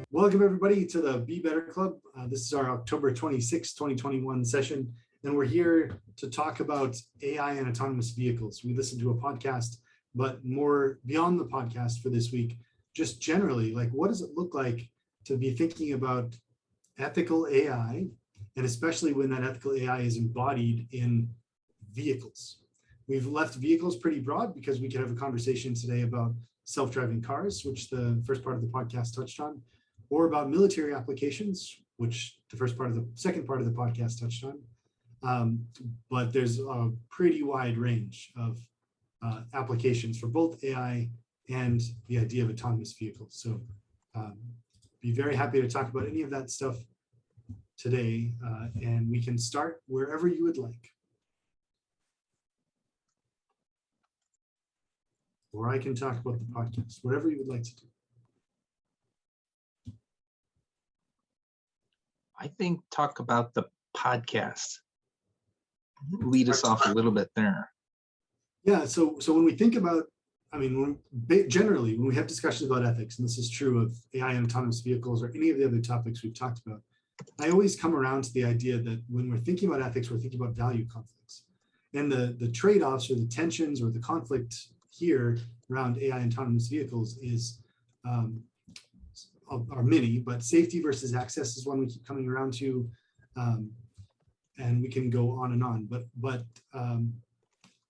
Welcome everybody to the Be Better Club. This is our October 26, 2021 session, and we're here to talk about AI and autonomous vehicles. We listened to a podcast, but more beyond the podcast for this week, just generally, like what does it look like to be thinking about ethical AI, and especially when that ethical AI is embodied in vehicles. We've left vehicles pretty broad because we could have a conversation today about self-driving cars, which the first part of the podcast touched on, or about military applications, which the second part of the podcast touched on. But there's a pretty wide range of applications for both AI and the idea of autonomous vehicles. So be very happy to talk about any of that stuff today, and we can start wherever you would like. Or I can talk about the podcast, whatever you would like to do. I think talk about the podcast. Lead us off a little bit there. Yeah, so when we think about, generally, when we have discussions about ethics, and this is true of AI and autonomous vehicles or any of the other topics we've talked about, I always come around to the idea that when we're thinking about ethics, we're thinking about value conflicts. And the trade-offs or the tensions or the conflict here around AI and autonomous vehicles is are many, but safety versus access is one we keep coming around to, and we can go on and on. But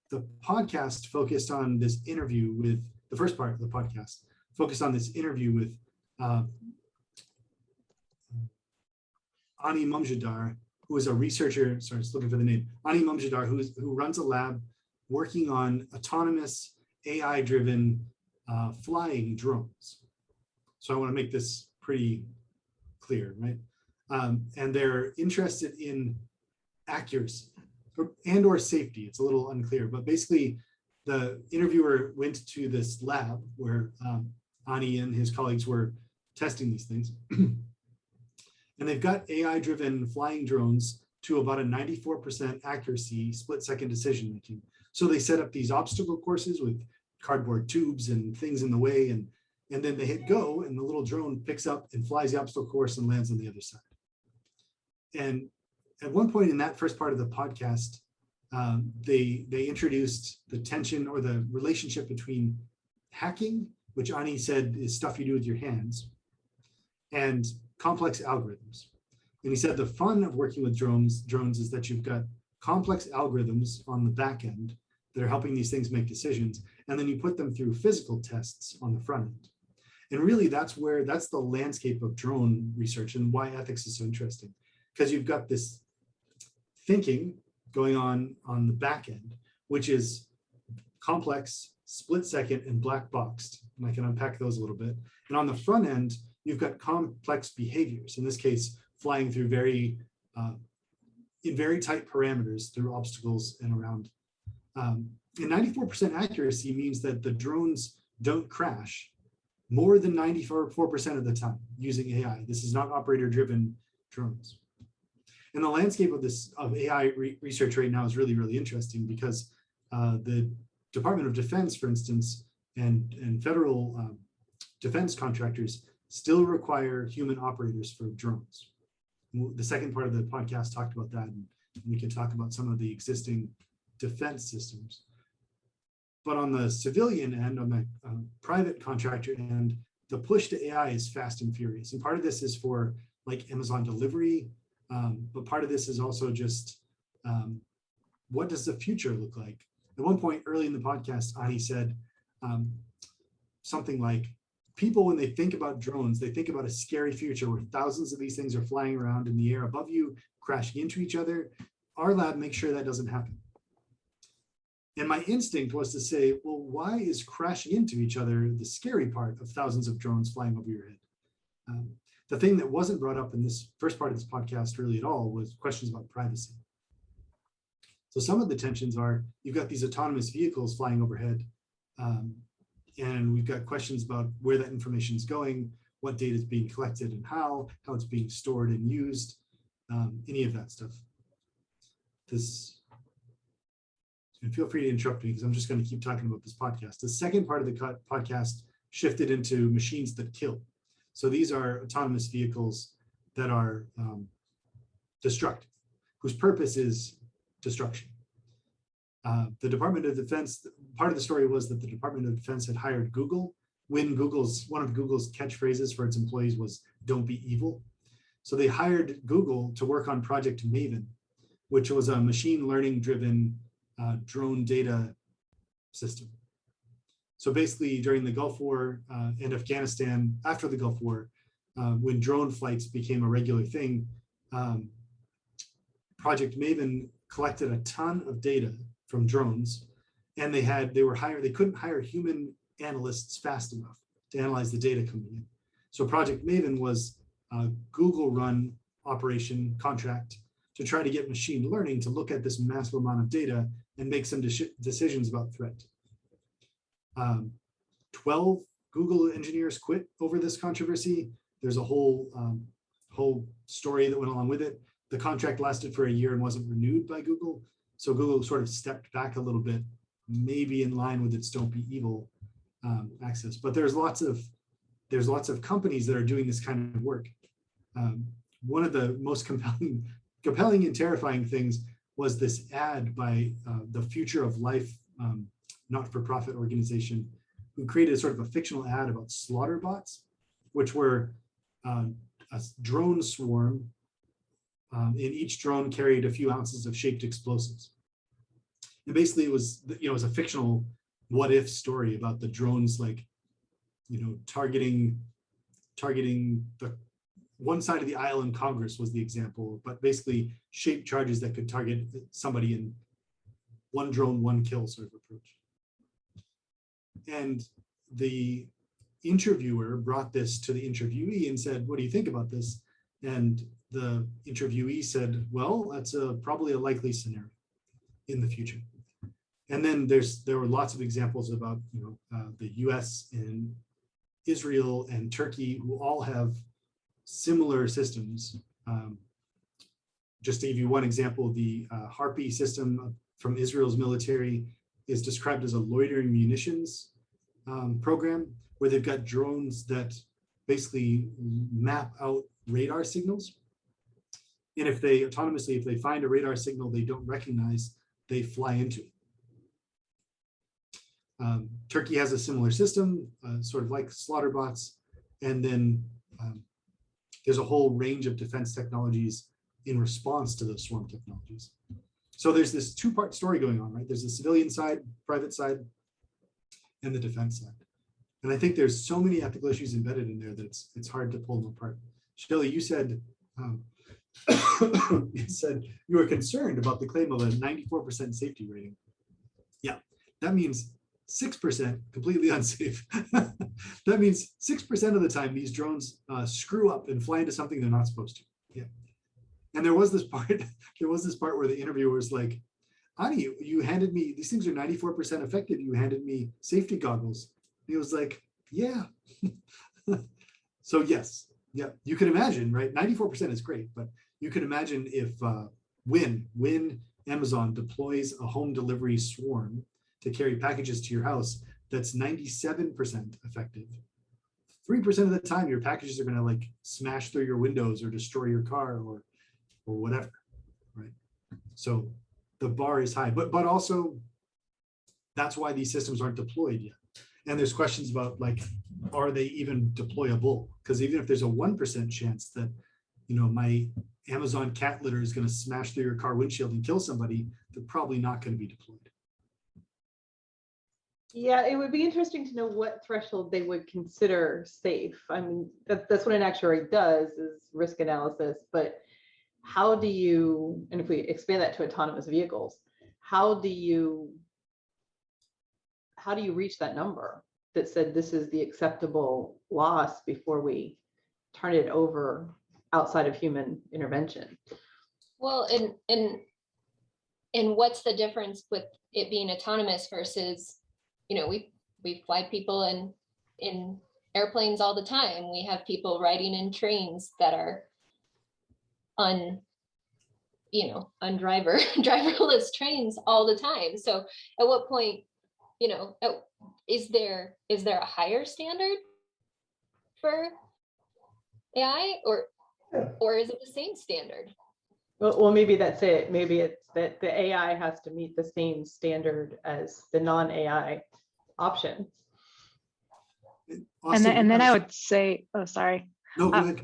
the podcast focused on this interview with, the first part of the podcast focused on this interview with Ani Mumjadar, who is a researcher, sorry, just looking for the name, Ani Mumjadar, who runs a lab working on autonomous AI-driven flying drones. So I want to make this pretty clear, right? And they're interested in accuracy and or safety. It's a little unclear, but basically the interviewer went to this lab where Ani and his colleagues were testing these things. And they've got AI-driven flying drones to about a 94% accuracy, split-second decision-making. So they set up these obstacle courses with cardboard tubes and things in the way, and then they hit go, and the little drone picks up and flies the obstacle course and lands on the other side. And at one point in that first part of the podcast, they introduced the tension or the relationship between hacking, which Ani said is stuff you do with your hands, and complex algorithms. And he said the fun of working with drones is that you've got complex algorithms on the back end that are helping these things make decisions, and then you put them through physical tests on the front end. And really that's the landscape of drone research and why ethics is so interesting, because you've got this thinking going on the back end, which is complex, split second, and black boxed. And I can unpack those a little bit. And on the front end, you've got complex behaviors, in this case, flying through in very tight parameters through obstacles and around. And 94% accuracy means that the drones don't crash more than 94% of the time using AI. This is not operator-driven drones. And the landscape of AI research right now is really, really interesting because the Department of Defense, for instance, and federal defense contractors still require human operators for drones. The second part of the podcast talked about that, and we can talk about some of the existing defense systems. But on the civilian end, on the private contractor end, the push to AI is fast and furious. And part of this is for like Amazon delivery, but part of this is also just what does the future look like? At one point early in the podcast, Ani said something like, people, when they think about drones, they think about a scary future where thousands of these things are flying around in the air above you, crashing into each other. Our lab makes sure that doesn't happen. And my instinct was to say, well, why is crashing into each other the scary part of thousands of drones flying over your head? The thing that wasn't brought up in this first part of this podcast really at all was questions about privacy. So some of the tensions are, you've got these autonomous vehicles flying overhead, and we've got questions about where that information is going, what data is being collected and how it's being stored and used, any of that stuff. and feel free to interrupt me because I'm just going to keep talking about this podcast. The second part of the podcast shifted into machines that kill. So these are autonomous vehicles that are destructive, whose purpose is destruction. The Department of Defense, part of the story was that the Department of Defense had hired Google when one of Google's catchphrases for its employees was "Don't be evil." So they hired Google to work on Project Maven, which was a machine learning driven drone data system. So basically during the Gulf War and Afghanistan, after the Gulf War, when drone flights became a regular thing, Project Maven collected a ton of data from drones, and they couldn't hire human analysts fast enough to analyze the data coming in. So Project Maven was a Google run operation contract to try to get machine learning to look at this massive amount of data and make some decisions about threat. 12 Google engineers quit over this controversy. There's a whole story that went along with it. The contract lasted for a year and wasn't renewed by Google. So Google sort of stepped back a little bit, maybe in line with its "Don't be evil" access. But there's lots of companies that are doing this kind of work. One of the most compelling and terrifying things was this ad by the Future of Life not-for-profit organization, who created sort of a fictional ad about slaughter bots, which were a drone swarm. And each drone carried a few ounces of shaped explosives. And basically it was a fictional what if story about the drones, like, targeting the one side of the aisle in Congress was the example, but basically shaped charges that could target somebody in one drone, one kill sort of approach. And the interviewer brought this to the interviewee and said, "What do you think about this?" And the interviewee said, "Well, that's probably a likely scenario in the future." And then there were lots of examples about the US and Israel and Turkey, who all have similar systems. Just to give you one example, the Harpy system from Israel's military is described as a loitering munitions program, where they've got drones that basically map out radar signals. And if they find a radar signal they don't recognize, they fly into it. Turkey has a similar system, sort of like slaughter bots. And then there's a whole range of defense technologies in response to those swarm technologies. So there's this two-part story going on, right? There's the civilian side, private side, and the defense side. And I think there's so many ethical issues embedded in there that it's hard to pull them apart. Shelley, you said you were concerned about the claim of a 94% safety rating. Yeah, that means 6% completely unsafe. That means 6% of the time these drones screw up and fly into something they're not supposed to. Yeah. And there was this part where the interviewer was like, "Ani, you handed me, these things are 94% effective. You handed me safety goggles." And he was like, "Yeah." So yes, yeah, you can imagine, right? 94% is great, but you can imagine if when Amazon deploys a home delivery swarm to carry packages to your house, that's 97% effective. 3% of the time, your packages are going to like smash through your windows or destroy your car or whatever, right? So the bar is high, but also that's why these systems aren't deployed yet. And there's questions about, like, are they even deployable? Because even if there's a 1% chance that, my Amazon cat litter is going to smash through your car windshield and kill somebody, they're probably not going to be deployed. Yeah, it would be interesting to know what threshold they would consider safe. I mean, that's what an actuary does, is risk analysis. But how do you, and if we expand that to autonomous vehicles, how do you reach that number that said this is the acceptable loss before we turn it over outside of human intervention? Well, and what's the difference with it being autonomous versus, we fly people in airplanes all the time. We have people riding in trains that are driverless trains all the time. So at what point, is there a higher standard for AI, or is it the same standard? Well, maybe that's it. Maybe it's that the AI has to meet the same standard as the non-AI options. And then I would say, oh, sorry. No, go ahead.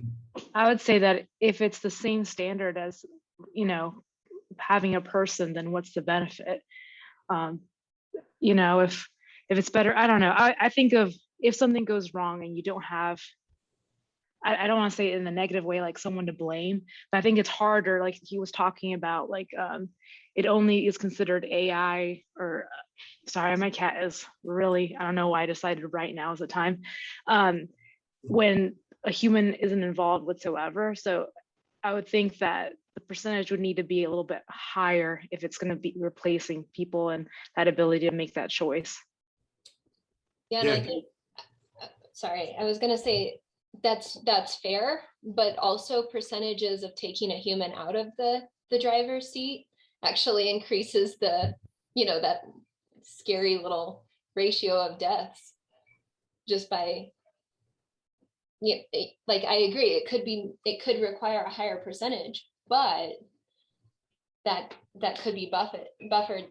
I would say that if it's the same standard as, having a person, then what's the benefit? If it's better, I don't know. I think of if something goes wrong and you don't have, I don't want to say it in a negative way, like someone to blame, but I think it's harder, like he was talking about, like it only is considered AI or, sorry, my cat is really, I don't know why I decided right now is the time, when a human isn't involved whatsoever. So I would think that the percentage would need to be a little bit higher if it's going to be replacing people and that ability to make that choice. Yeah, and I think, sorry, I was going to say that's fair, but also percentages of taking a human out of the driver's seat actually increases the, that scary little ratio of deaths just by, like, I agree, it could require a higher percentage, but that could be buffered,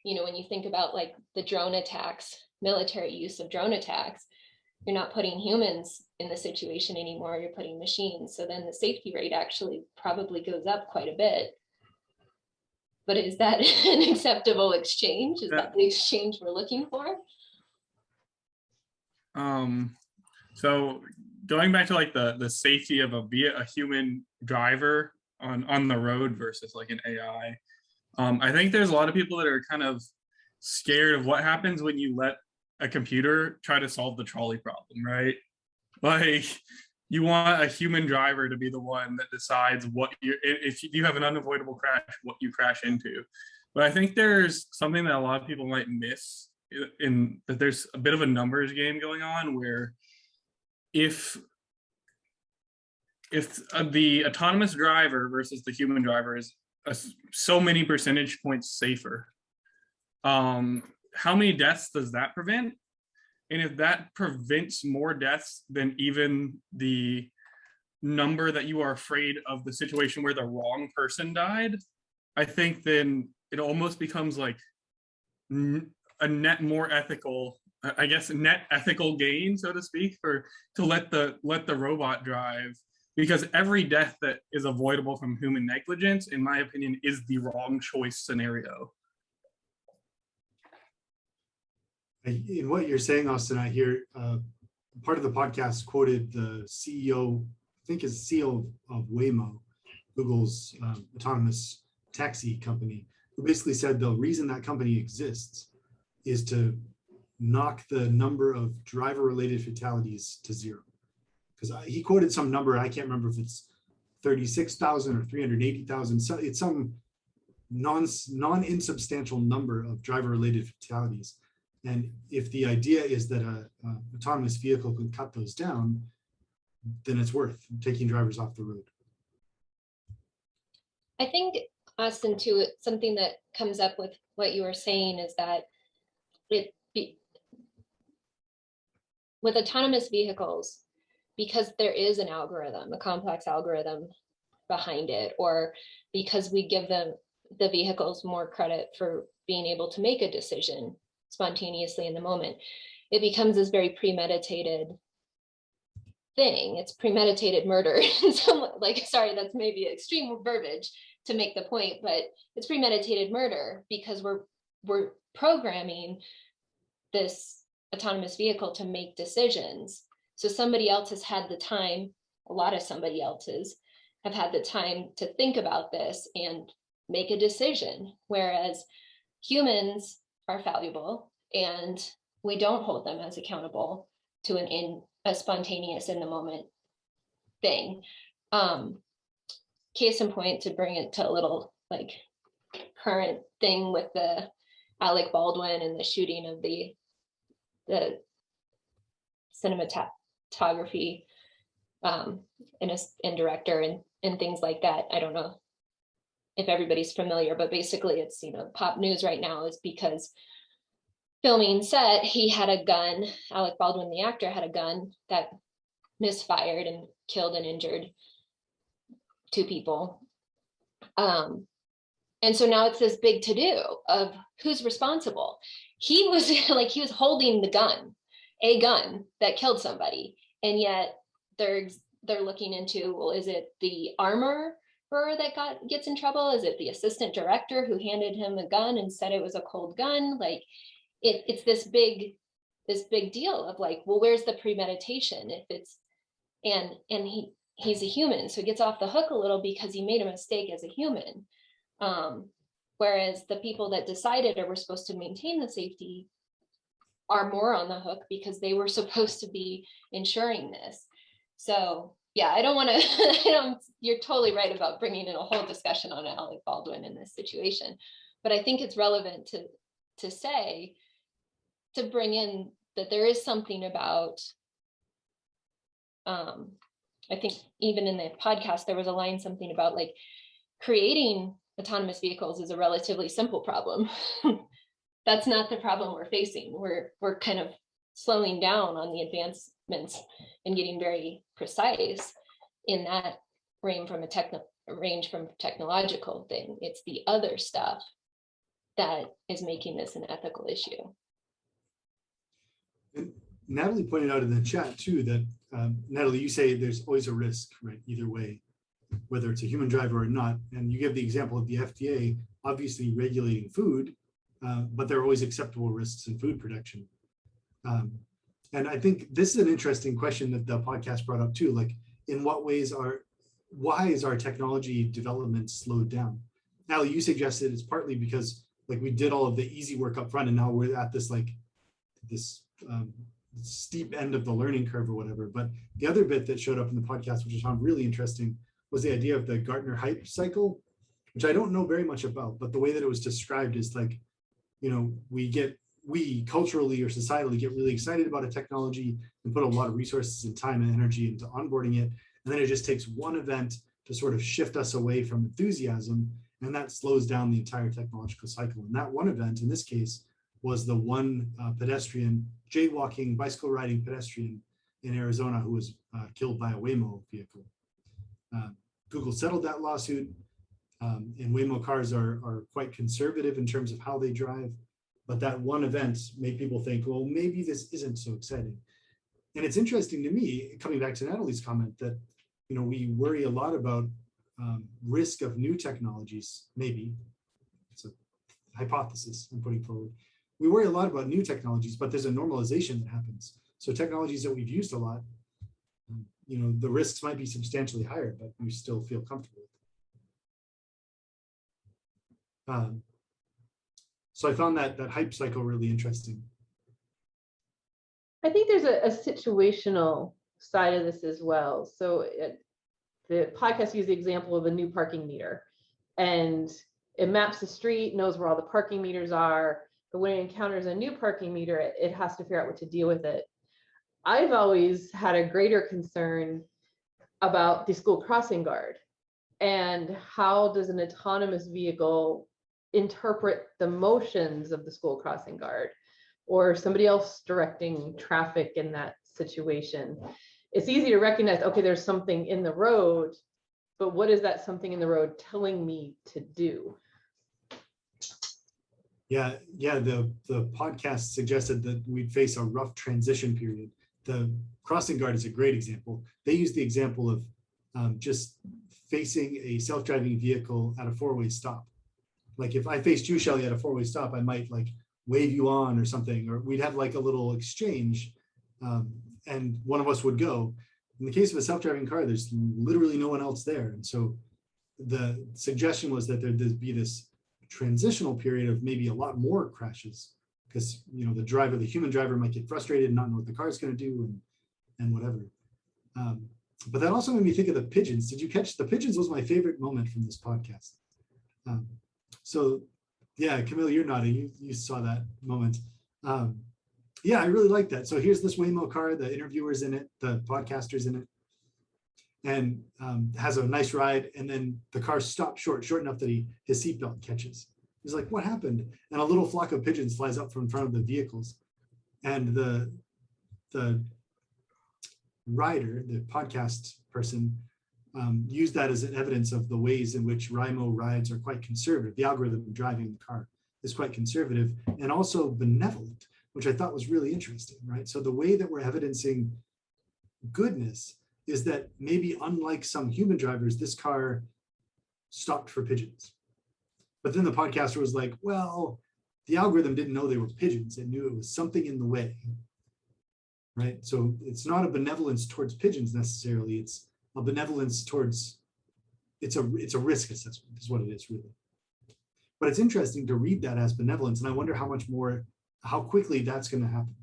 when you think about like the drone attacks, military use of drone attacks, you're not putting humans in the situation anymore, you're putting machines. So then the safety rate actually probably goes up quite a bit. But is that an acceptable exchange? Is that the exchange we're looking for? So going back to like the safety of a human driver on the road versus like an AI, I think there's a lot of people that are kind of scared of what happens when you let a computer try to solve the trolley problem, right? Like, you want a human driver to be the one that decides if you have an unavoidable crash, what you crash into. But I think there's something that a lot of people might miss in that there's a bit of a numbers game going on where if the autonomous driver versus the human driver is so many percentage points safer, how many deaths does that prevent? And if that prevents more deaths than even the number that you are afraid of the situation where the wrong person died, I think then it almost becomes like a net more ethical, I guess, net ethical gain, so to speak, to let the robot drive, because every death that is avoidable from human negligence, in my opinion, is the wrong choice scenario. In what you're saying, Austin, I hear part of the podcast quoted the CEO, I think is CEO of Waymo, Google's autonomous taxi company, who basically said the reason that company exists is to knock the number of driver-related fatalities to zero. Because he quoted some number, I can't remember if it's 36,000 or 380,000. So it's some non-insubstantial number of driver-related fatalities. And if the idea is that an autonomous vehicle can cut those down, then it's worth taking drivers off the road. I think, Austin, too, something that comes up with what you were saying is that with autonomous vehicles, because there is an algorithm, a complex algorithm behind it, or because we give the vehicles more credit for being able to make a decision spontaneously in the moment, it becomes this very premeditated thing. It's premeditated murder. Sorry, that's maybe extreme verbiage to make the point, but it's premeditated murder because we're programming this autonomous vehicle to make decisions. So somebody else has had the time, a lot of somebody else's have had the time to think about this and make a decision, whereas humans are fallible and we don't hold them as accountable to a spontaneous in the moment thing. Case in point, to bring it to a little like current thing with the Alec Baldwin and the shooting of the cinematography and director and things like that. I don't know if everybody's familiar, but basically it's, pop news right now is because filming set, he had a gun, Alec Baldwin, the actor, had a gun that misfired and killed and injured 2 people. And so now it's this big to-do of who's responsible. He was he was holding the gun, a gun that killed somebody. And yet they're looking into, well, is it the armorer that gets in trouble? Is it the assistant director who handed him a gun and said it was a cold gun? It's this big deal of well, where's the premeditation? If it's, and he's a human, so he gets off the hook a little because he made a mistake as a human. Whereas the people that decided or were supposed to maintain the safety are more on the hook because they were supposed to be ensuring this. So yeah, I don't want to, you're totally right about bringing in a whole discussion on Alec Baldwin in this situation, but I think it's relevant to say, to bring in that there is something about, I think even in the podcast, there was a line, something about creating autonomous vehicles is a relatively simple problem. That's not the problem we're facing. We're kind of slowing down on the advancements and getting very precise in that range from technological thing. It's the other stuff that is making this an ethical issue. And Natalie pointed out in the chat too that Natalie, you say there's always a risk, right? Either way, whether it's a human driver or not. And you give the example of the FDA obviously regulating food, but there are always acceptable risks in food production. And I think this is an interesting question that the podcast brought up too. In what ways why is our technology development slowed down? Natalie, you suggested it's partly because we did all of the easy work up front and now we're at this steep end of the learning curve or whatever. But the other bit that showed up in the podcast, which I found really interesting, was the idea of the Gartner hype cycle, which I don't know very much about, but the way that it was described is we culturally or societally get really excited about a technology and put a lot of resources and time and energy into onboarding it. And then it just takes one event to sort of shift us away from enthusiasm. And that slows down the entire technological cycle. And that one event in this case was the one pedestrian, jaywalking, bicycle riding pedestrian in Arizona who was killed by a Waymo vehicle. Google settled that lawsuit, and Waymo cars are quite conservative in terms of how they drive. But that one event made people think, well, maybe this isn't so exciting. And it's interesting to me, coming back to Natalie's comment, that we worry a lot about risk of new technologies. Maybe it's a hypothesis I'm putting forward. We worry a lot about new technologies, but there's a normalization that happens. So technologies that we've used a lot, the risks might be substantially higher, but we still feel comfortable with. So I found that hype cycle really interesting. I think there's a situational side of this as well. So the podcast used the example of a new parking meter, and it maps the street, knows where all the parking meters are, but when it encounters a new parking meter, it has to figure out what to deal with it. I've always had a greater concern about the school crossing guard and how does an autonomous vehicle interpret the motions of the school crossing guard or somebody else directing traffic in that situation. It's easy to recognize, okay, there's something in the road, but what is that something in the road telling me to do? Yeah, the podcast suggested that we'd face a rough transition period. The crossing guard is a great example. They use the example of just facing a self-driving vehicle at a four-way stop. If I faced you, Shelley, at a four-way stop, I might wave you on or something, or we'd have a little exchange, and one of us would go. In the case of a self-driving car, there's literally no one else there. And so the suggestion was that there'd be this transitional period of maybe a lot more crashes because the human driver might get frustrated and not know what the car is going to do and whatever. But that also made me think of the pigeons. Did you catch the pigeons? Was my favorite moment from this podcast. So yeah, Camille, you're nodding. You saw that moment. Yeah, I really like that. So here's this Waymo car, the interviewers in it, the podcasters in it. and has a nice ride, and then the car stops short enough that his seatbelt catches. He's like, what happened? And a little flock of pigeons flies up from in front of the vehicles, and the rider, the podcast person, used that as an evidence of the ways in which Waymo rides are quite conservative. The algorithm driving the car is quite conservative and also benevolent, which I thought was really interesting, right? So the way that we're evidencing goodness is that maybe unlike some human drivers, this car stopped for pigeons. But then the podcaster was like, well, the algorithm didn't know they were pigeons. It knew it was something in the way, right? So it's not a benevolence towards pigeons necessarily. It's a benevolence towards, it's a risk assessment is what it is really. But it's interesting to read that as benevolence. And I wonder how quickly that's going to happen.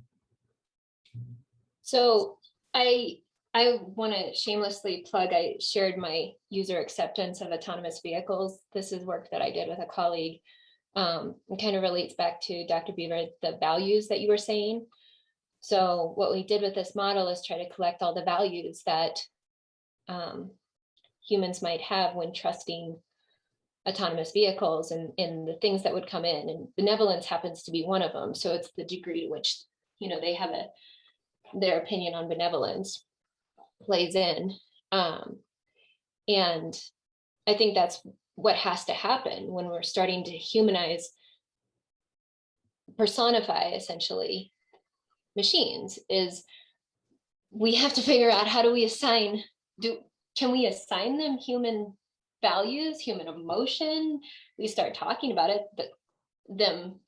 So I want to shamelessly plug, I shared my user acceptance of autonomous vehicles. This is work that I did with a colleague. It kind of relates back to Dr. Beaver, the values that you were saying. So what we did with this model is try to collect all the values that humans might have when trusting autonomous vehicles and the things that would come in, and benevolence happens to be one of them. So it's the degree to which, they have their opinion on benevolence plays in. And I think that's what has to happen when we're starting to humanize, personify essentially machines, is we have to figure out how do we can we assign them human values, human emotion? We start talking about it, but them,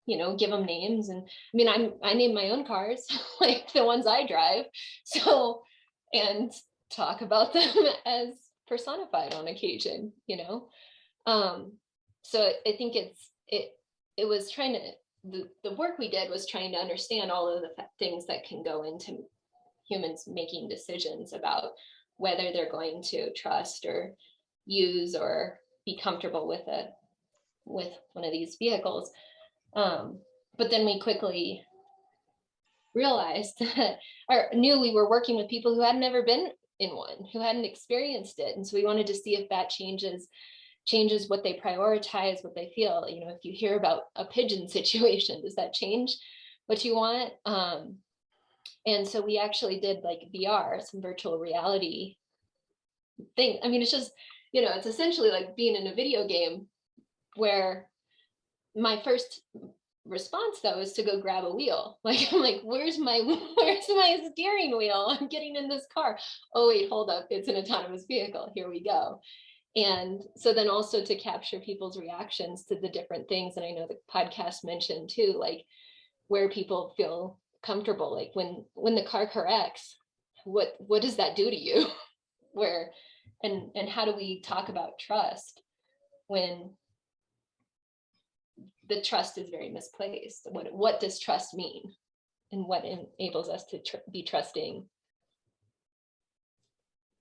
give them names. And I mean, I name my own cars, like the ones I drive. So, and talk about them as personified on occasion, So I think it was trying to, the work we did was trying to understand all of the things that can go into humans making decisions about whether they're going to trust or use or be comfortable with one of these vehicles. But then we quickly realized that, or knew we were working with people who had never been in one, who hadn't experienced it. And so we wanted to see if that changes what they prioritize, what they feel. If you hear about a pigeon situation, does that change what you want? And so we actually did like VR, some virtual reality thing. I mean, it's just, it's essentially like being in a video game, where my first response though is to go grab a wheel. Like, I'm like, where's my steering wheel? I'm getting in this car. Oh wait, hold up, it's an autonomous vehicle. Here we go. And so then also to capture people's reactions to the different things. And I know the podcast mentioned too, like where people feel comfortable, like when the car corrects, what does that do to you? Where, and how do we talk about trust when the trust is very misplaced? What does trust mean, and what enables us to be trusting?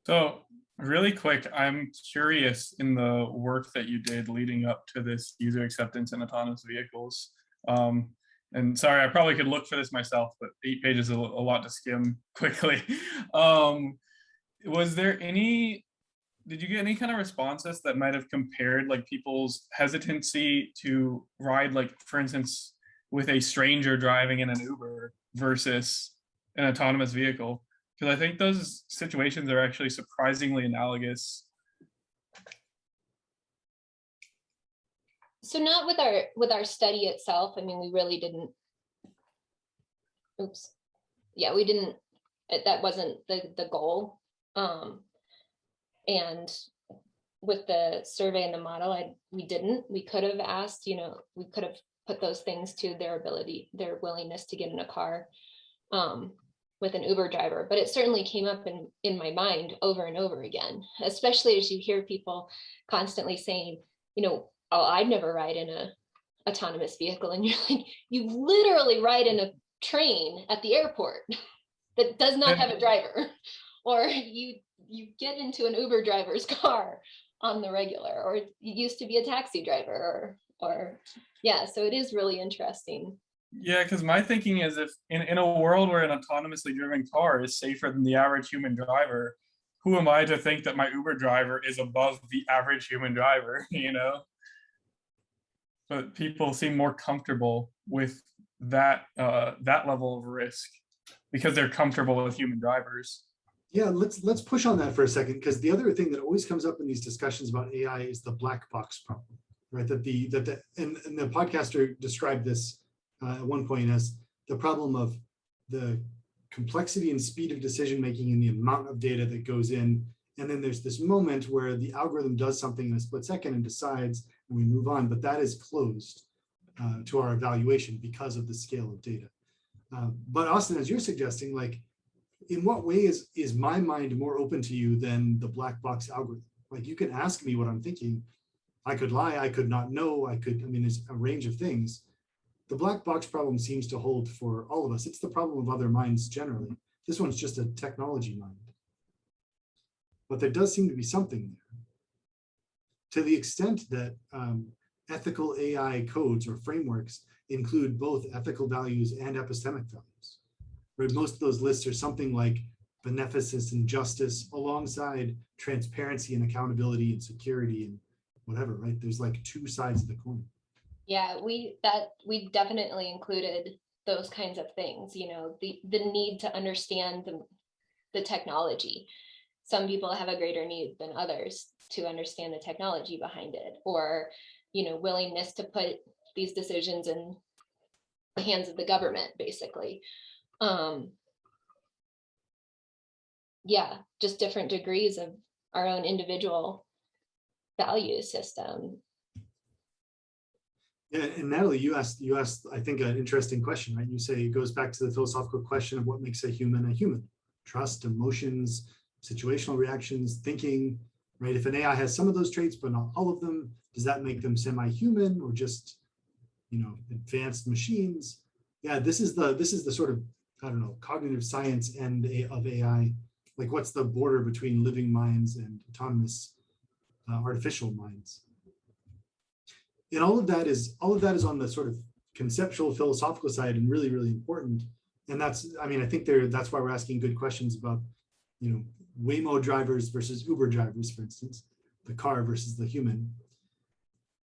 So really quick, I'm curious in the work that you did leading up to this user acceptance in autonomous vehicles. And sorry, I probably could look for this myself, but 8 pages is a lot to skim quickly. Did you get any kind of responses that might have compared like people's hesitancy to ride, like for instance, with a stranger driving in an Uber versus an autonomous vehicle? Because I think those situations are actually surprisingly analogous. So not with our study itself. I mean, we really didn't. Oops. Yeah, we didn't. That wasn't the goal. And with the survey and the model, we didn't. We could have asked. We could have put those things to their their willingness to get in a car with an Uber driver. But it certainly came up in my mind over and over again, especially as you hear people constantly saying, oh, I'd never ride in a autonomous vehicle. And you're like, you literally ride in a train at the airport that does not have a driver, or you get into an Uber driver's car on the regular, or you used to be a taxi driver, or yeah. So it is really interesting. Yeah, because my thinking is if in a world where an autonomously driven car is safer than the average human driver, who am I to think that my Uber driver is above the average human driver, you know? But people seem more comfortable with that level of risk because they're comfortable with human drivers. Yeah, let's push on that for a second, because the other thing that always comes up in these discussions about AI is the black box problem, right? And the podcaster described this at one point as the problem of the complexity and speed of decision making and the amount of data that goes in. And then there's this moment where the algorithm does something in a split second and decides, and we move on, but that is closed to our evaluation because of the scale of data. But Austin, as you're suggesting, like, in what way is my mind more open to you than the black box algorithm? Like, you can ask me what I'm thinking. I could lie, I could not know, there's a range of things. The black box problem seems to hold for all of us. It's the problem of other minds generally. This one's just a technology mind. But there does seem to be something there. To the extent that ethical AI codes or frameworks include both ethical values and epistemic values, where most of those lists are something like beneficence and justice alongside transparency and accountability and security and whatever, right? There's like two sides of the coin. Yeah, we definitely included those kinds of things, you know, the need to understand the technology. Some people have a greater need than others to understand the technology behind it, or, you know, willingness to put these decisions in the hands of the government, basically. Yeah, just different degrees of our own individual value system. Yeah, and Natalie, you asked, I think, an interesting question, right? You say it goes back to the philosophical question of what makes a human: trust, emotions, situational reactions, thinking, right? If an AI has some of those traits, but not all of them, does that make them semi-human or just, you know, advanced machines? Yeah, this is the sort of, I don't know, cognitive science end of AI. Like, what's the border between living minds and autonomous artificial minds? And all of that is on the sort of conceptual philosophical side, and really, really important. And that's, I mean, I think that's why we're asking good questions about, you know, Waymo drivers versus Uber drivers, for instance, the car versus the human.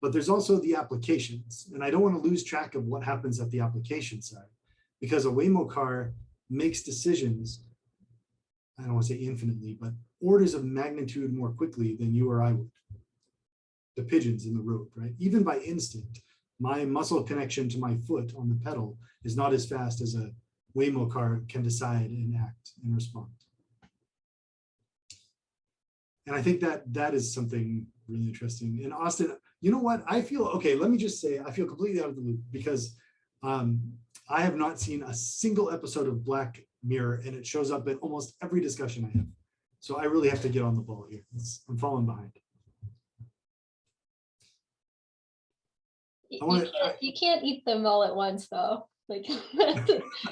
But there's also the applications. And I don't want to lose track of what happens at the application side, because a Waymo car makes decisions, I don't want to say infinitely, but orders of magnitude more quickly than you or I would. The pigeons in the road, right? Even by instinct, my muscle connection to my foot on the pedal is not as fast as a Waymo car can decide and act and respond. And I think that is something really interesting. And Austin, you know what? I feel, okay, let me just say, I feel completely out of the loop, because I have not seen a single episode of Black Mirror, and it shows up in almost every discussion I have. So I really have to get on the ball here. I'm falling behind. You can't eat them all at once, though. Like,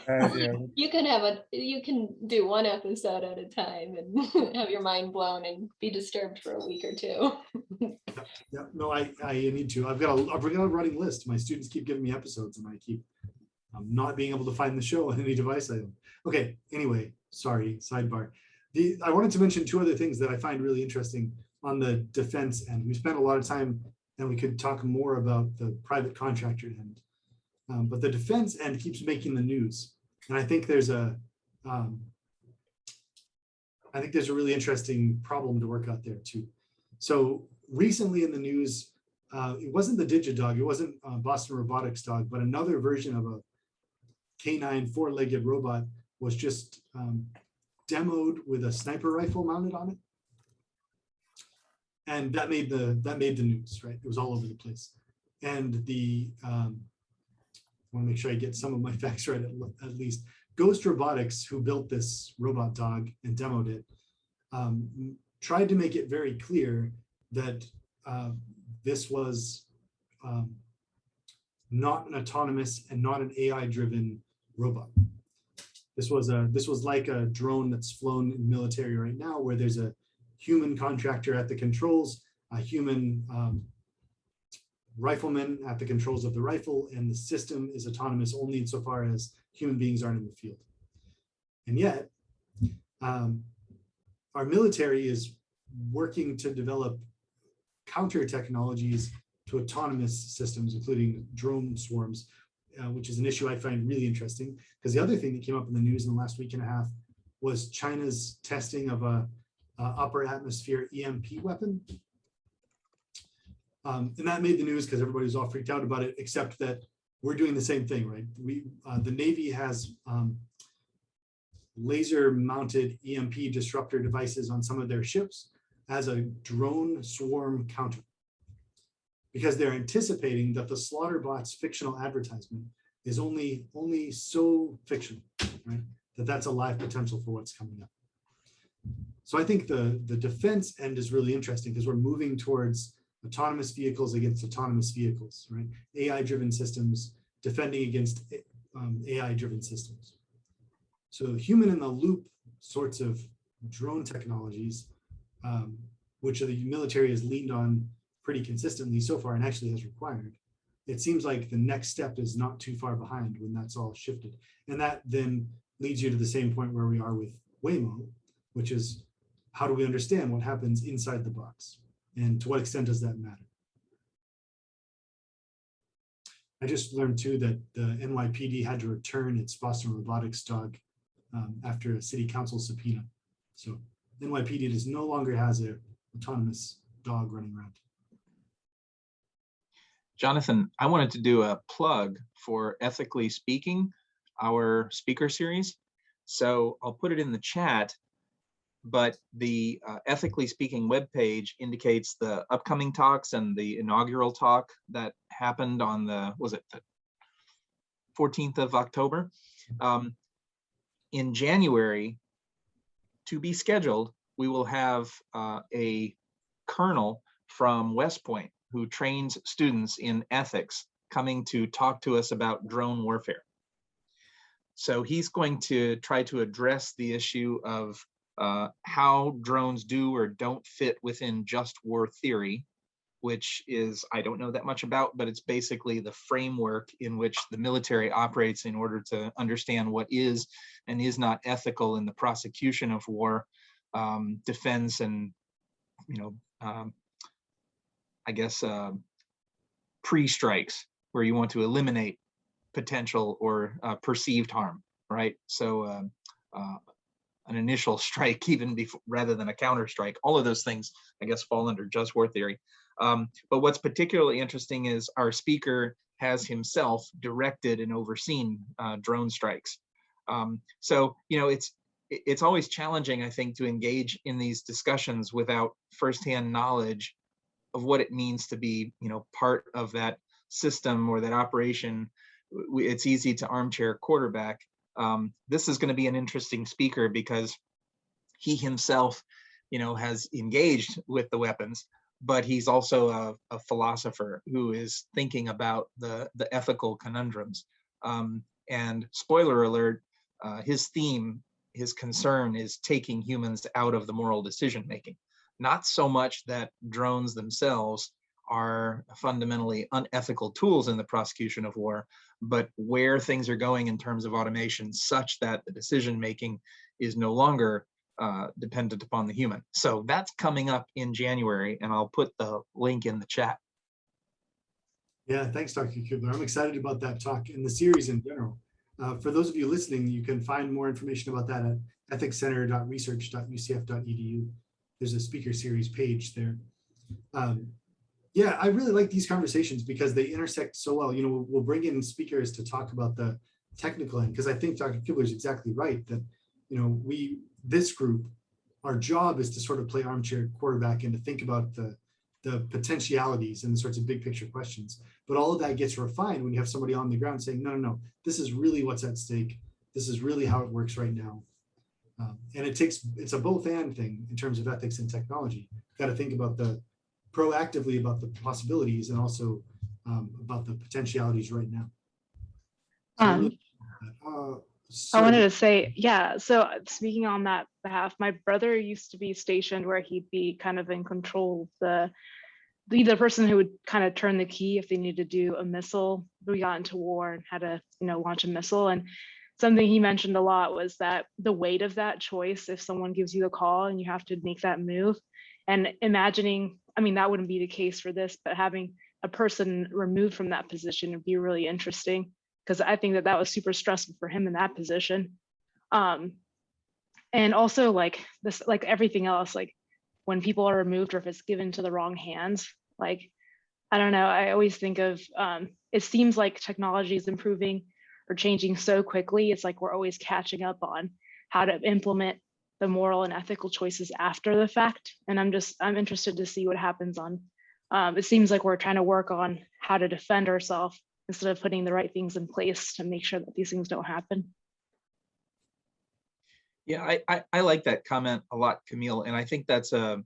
Yeah. you can do one episode at a time and have your mind blown and be disturbed for a week or two. Yeah, no, I need to. I've got a running list. My students keep giving me episodes, and I keep not being able to find the show on any device I own. Okay, anyway, sorry, sidebar. I wanted to mention two other things that I find really interesting on the defense end. We spent a lot of time, and we could talk more about the private contractor end. But the defense end keeps making the news. And I think there's a really interesting problem to work out there too. So recently in the news, it wasn't the DigiDog, it wasn't Boston Robotics dog, but another version of a canine four-legged robot was just demoed with a sniper rifle mounted on it. And that made the news, right? It was all over the place. And I want to make sure I get some of my facts right at least. Ghost Robotics, who built this robot dog and demoed it, tried to make it very clear that this was not an autonomous and not an AI-driven robot. This was like a drone that's flown in the military right now, where there's a human contractor at the controls, a human rifleman at the controls of the rifle, and the system is autonomous only insofar as human beings aren't in the field. And yet, our military is working to develop counter technologies to autonomous systems, including drone swarms, which is an issue I find really interesting. Because the other thing that came up in the news in the last week and a half was China's testing of a upper atmosphere EMP weapon. And that made the news because everybody was all freaked out about it, except that we're doing the same thing, right? The Navy has laser mounted EMP disruptor devices on some of their ships as a drone swarm counter, because they're anticipating that the Slaughterbots fictional advertisement is only so fictional, right? That's a live potential for what's coming up. So I think the defense end is really interesting because we're moving towards autonomous vehicles against autonomous vehicles, right? AI-driven systems defending against AI-driven systems. So human in the loop sorts of drone technologies, which the military has leaned on pretty consistently so far and actually has required. It seems like the next step is not too far behind when that's all shifted. And that then leads you to the same point where we are with Waymo, which is how do we understand what happens inside the box? And to what extent does that matter? I just learned too that the NYPD had to return its Boston Robotics dog after a city council subpoena. So NYPD does no longer has an autonomous dog running around. Jonathan, I wanted to do a plug for Ethically Speaking, our speaker series. So I'll put it in the chat, but the Ethically Speaking webpage indicates the upcoming talks and the inaugural talk that happened on the 14th of October. In January, to be scheduled, we will have a colonel from West Point who trains students in ethics coming to talk to us about drone warfare. So he's going to try to address the issue of how drones do or don't fit within just war theory, which is, I don't know that much about, but it's basically the framework in which the military operates in order to understand what is and is not ethical in the prosecution of war, defense, and, I guess, pre-strikes, where you want to eliminate potential or perceived harm, right? So an initial strike, even before, rather than a counter strike, all of those things, I guess, fall under just war theory. But what's particularly interesting is our speaker has himself directed and overseen drone strikes. So, it's always challenging, I think, to engage in these discussions without firsthand knowledge of what it means to be, part of that system or that operation. It's easy to armchair quarterback. This is going to be an interesting speaker because he himself, has engaged with the weapons, but he's also a philosopher who is thinking about the ethical conundrums. And spoiler alert, his theme, his concern is taking humans out of the moral decision making. Not so much that drones themselves are fundamentally unethical tools in the prosecution of war, but where things are going in terms of automation such that the decision making is no longer dependent upon the human. So that's coming up in January, and I'll put the link in the chat. Yeah, thanks, Dr. Kubler. I'm excited about that talk and the series in general. For those of you listening, you can find more information about that at ethicscenter.research.ucf.edu. There's a speaker series page there. Yeah, I really like these conversations because they intersect so well. We'll bring in speakers to talk about the technical end, because I think Dr. Kubler is exactly right that, this group, our job is to sort of play armchair quarterback and to think about the potentialities and the sorts of big picture questions. But all of that gets refined when you have somebody on the ground saying, no, this is really what's at stake. This is really how it works right now. And it's a both and thing in terms of ethics and technology. Got to think about proactively about the possibilities and also about the potentialities right now. I wanted to say, yeah, so speaking on that behalf, my brother used to be stationed where he'd be kind of in control of be the person who would kind of turn the key if they needed to do a missile. We got into war and had to, launch a missile. And something he mentioned a lot was that the weight of that choice, if someone gives you a call and you have to make that move, and imagining, I mean, that wouldn't be the case for this, but having a person removed from that position would be really interesting, because I think that that was super stressful for him in that position. And also like this, like everything else, like when people are removed or if it's given to the wrong hands, like, I don't know, I always think of, it seems like technology is improving or changing so quickly. It's like we're always catching up on how to implement the moral and ethical choices after the fact. And I'm interested to see what happens on, it seems like we're trying to work on how to defend ourselves instead of putting the right things in place to make sure that these things don't happen. Yeah, I like that comment a lot, Camille, and I think that's the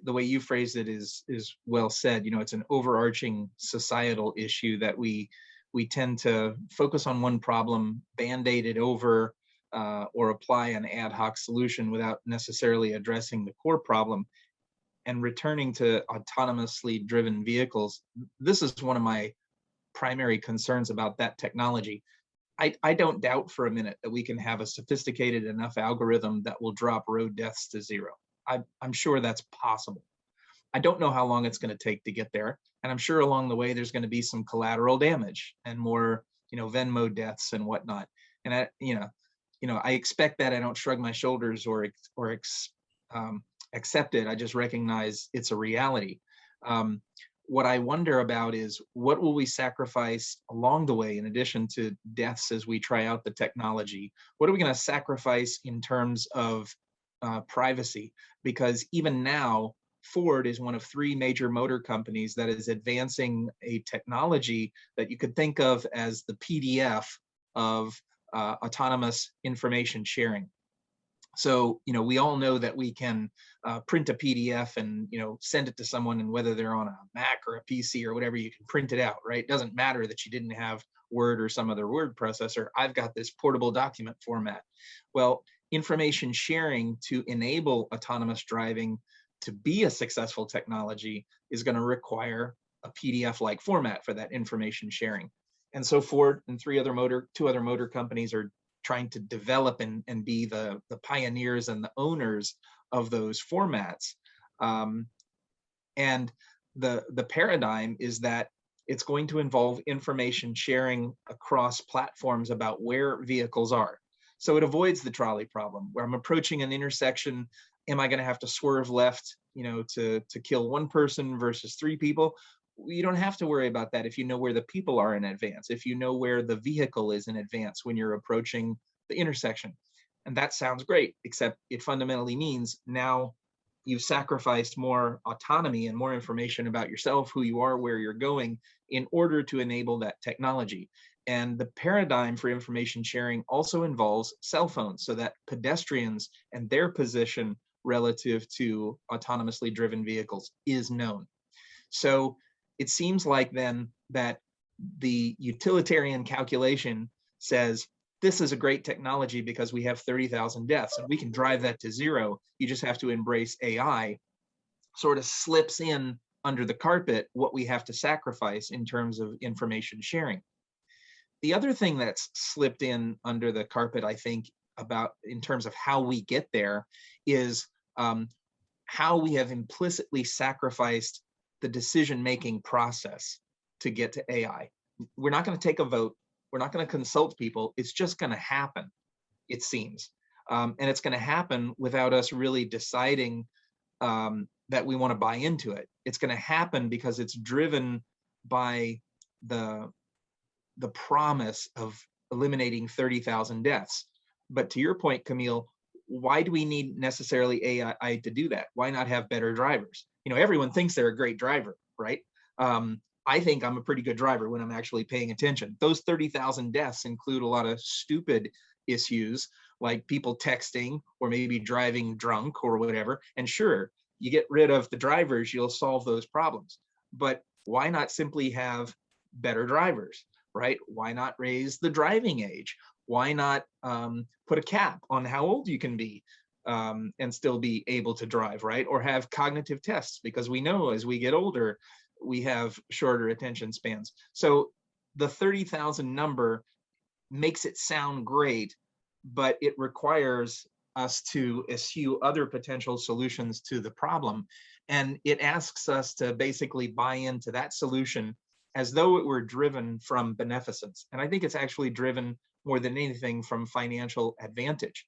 way you phrased it is well said. You know, it's an overarching societal issue that we tend to focus on one problem, band-aid it over, or apply an ad hoc solution without necessarily addressing the core problem. And returning to autonomously driven vehicles, this is one of my primary concerns about that technology. I don't doubt for a minute that we can have a sophisticated enough algorithm that will drop road deaths to zero. I'm sure that's possible. I don't know how long it's going to take to get there. And I'm sure along the way, there's going to be some collateral damage and more, Venmo deaths and whatnot. And I expect that. I don't shrug my shoulders or accept it. I just recognize it's a reality. What I wonder about is what will we sacrifice along the way in addition to deaths as we try out the technology? What are we going to sacrifice in terms of privacy? Because even now, Ford is one of 3 major motor companies that is advancing a technology that you could think of as the PDF of autonomous information sharing. So, we all know that we can print a PDF and, send it to someone, and whether they're on a Mac or a PC or whatever, you can print it out, right? It doesn't matter that you didn't have Word or some other word processor. I've got this portable document format. Well, information sharing to enable autonomous driving to be a successful technology is going to require a PDF-like format for that information sharing. And so Ford and 2 other motor companies are trying to develop and be the pioneers and the owners of those formats. And the paradigm is that it's going to involve information sharing across platforms about where vehicles are. So it avoids the trolley problem where I'm approaching an intersection. Am I going to have to swerve left, to kill 1 person versus 3 people? You don't have to worry about that if you know where the people are in advance, if you know where the vehicle is in advance when you're approaching the intersection. And that sounds great, except it fundamentally means now you've sacrificed more autonomy and more information about yourself, who you are, where you're going, in order to enable that technology. And the paradigm for information sharing also involves cell phones, so that pedestrians and their position relative to autonomously driven vehicles is known. So it seems like then that the utilitarian calculation says this is a great technology because we have 30,000 deaths and we can drive that to zero. You just have to embrace AI. Sort of slips in under the carpet what we have to sacrifice in terms of information sharing. The other thing that's slipped in under the carpet, I think, about in terms of how we get there is how we have implicitly sacrificed the decision-making process to get to AI. We're not going to take a vote. We're not going to consult people. It's just going to happen, it seems. And it's going to happen without us really deciding that we want to buy into it. It's going to happen because it's driven by the promise of eliminating 30,000 deaths. But to your point, Camille, why do we need necessarily AI to do that? Why not have better drivers? Everyone thinks they're a great driver, right? I think I'm a pretty good driver when I'm actually paying attention. Those 30,000 deaths include a lot of stupid issues like people texting or maybe driving drunk or whatever. And sure, you get rid of the drivers, you'll solve those problems. But why not simply have better drivers, right? Why not raise the driving age? Why not put a cap on how old you can be and still be able to drive, right? Or have cognitive tests, because we know as we get older, we have shorter attention spans. So the 30,000 number makes it sound great, but it requires us to eschew other potential solutions to the problem. And it asks us to basically buy into that solution as though it were driven from beneficence. And I think it's actually driven more than anything from financial advantage.